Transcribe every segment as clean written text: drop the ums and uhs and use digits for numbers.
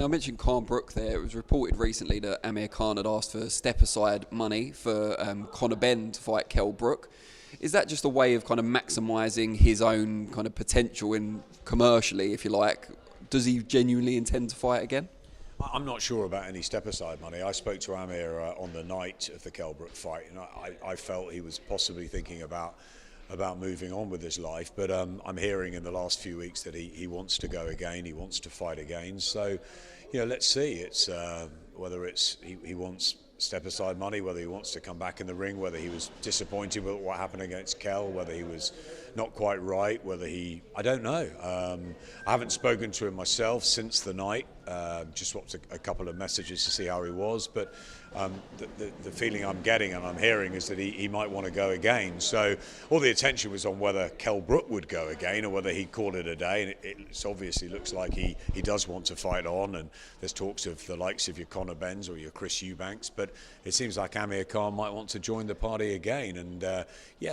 I mentioned Kell Brook there. It was reported recently that Amir Khan had asked for step-aside money for Conor Benn to fight Kell Brook. Is that just a way of kind of maximising his own kind of potential in commercially, if you like? Does he genuinely intend to fight again? I'm not sure about any step-aside money. I spoke to Amir on the night of the Kell Brook fight, and I felt he was possibly thinking about moving on with his life. But I'm hearing in the last few weeks that he wants to go again. He wants to fight again. So, let's see. It's whether it's he wants step-aside money, whether he wants to come back in the ring, whether he was disappointed with what happened against Kell, whether he was not quite right, I don't know. I haven't spoken to him myself since the night, just swapped a couple of messages to see how he was, but the feeling I'm getting and I'm hearing is that he might want to go again. So all the attention was on whether Kell Brook would go again or whether he'd call it a day, and it obviously looks like he does want to fight on, and there's talks of the likes of your Conor Benns or your Chris Eubanks, but it seems like Amir Khan might want to join the party again. And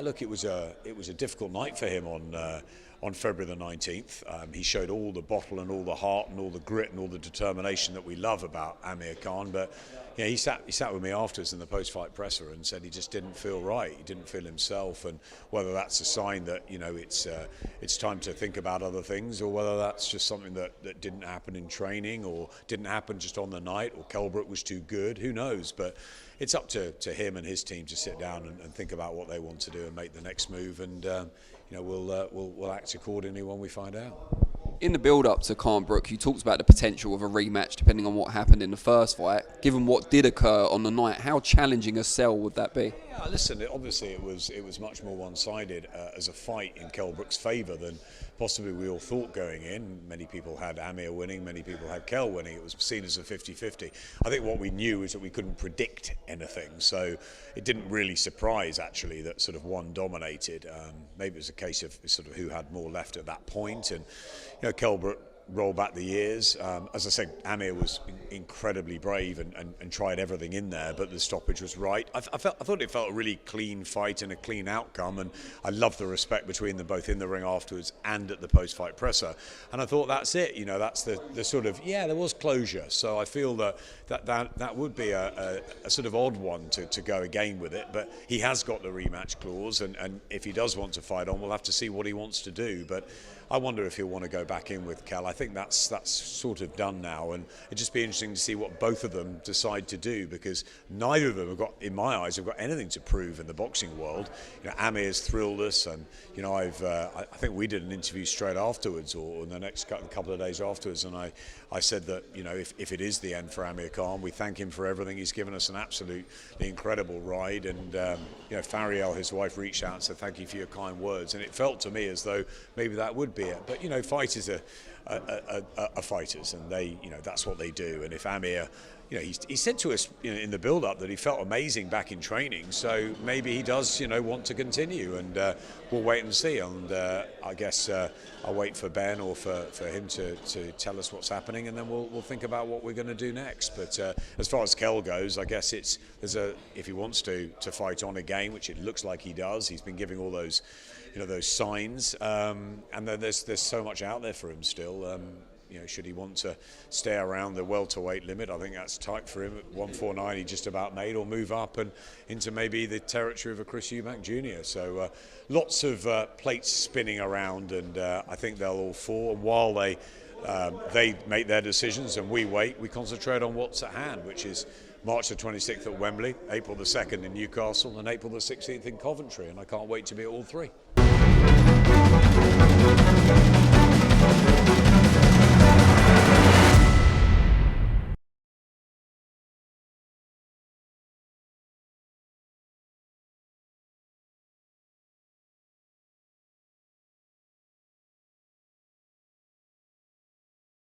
look, it was a difficult night for him on February the 19th. He showed all the bottle and all the heart and all the grit and all the determination that we love about Amir Khan. But he sat with me afterwards in the post-fight presser and said he just didn't feel right. He didn't feel himself, and whether that's a sign that it's time to think about other things, or whether that's just something that didn't happen in training or didn't happen just on the night, or Kell Brook was too good. Who knows? But it's up to him and his team to sit down and think about what they want to do and make the next move. And we'll act accordingly when we find out. In the build-up to Kell Brook, you talked about the potential of a rematch depending on what happened in the first fight. Given what did occur on the night, how challenging a sell would that be? Yeah, listen, obviously it was much more one-sided as a fight in Kell Brook's favour than possibly we all thought going in. Many people had Amir winning, many people had Kell winning. It was seen as a 50-50. I think what we knew is that we couldn't predict anything, so it didn't really surprise actually that sort of one dominated. Maybe it was a case of sort of who had more left at that point, and Kell Brook roll back the years. As I said, Amir was incredibly brave and tried everything in there, but the stoppage was right. I thought it felt a really clean fight and a clean outcome, and I loved the respect between them both in the ring afterwards and at the post-fight presser. And I thought that's it. That's the sort of, there was closure. So I feel that would be a sort of odd one to go again with it. But he has got the rematch clause, and if he does want to fight on, we'll have to see what he wants to do. But I wonder if he'll want to go back in with Kell. I think that's sort of done now, and it'd just be interesting to see what both of them decide to do, because neither of them have got, in my eyes, have got anything to prove in the boxing world. Amir's thrilled us, and I think we did an interview straight afterwards, or in the next couple of days afterwards, and I said that if it is the end for Amir Khan, we thank him for everything. He's given us an absolutely incredible ride, and Fariel, his wife, reached out and said thank you for your kind words, and it felt to me as though maybe that would be it. But fighters are fighters, and they that's what they do. And if Amir, he said to us in the build-up that he felt amazing back in training, so maybe he does want to continue, and we'll wait and see. And I guess I'll wait for Ben or for him to tell us what's happening, and then we'll think about what we're going to do next. But as far as Kell goes, I guess if he wants to fight on again, which it looks like he does, he's been giving all those those signs, and then there's so much out there for him still. Should he want to stay around the welterweight limit, I think that's tight for him. At 149 he just about made, or move up and into maybe the territory of a Chris Eubank Jr. So lots of plates spinning around, and I think they'll all fall. And while they make their decisions and we wait, we concentrate on what's at hand, which is March the 26th at Wembley, April the 2nd in Newcastle, and April the 16th in Coventry, and I can't wait to be at all three.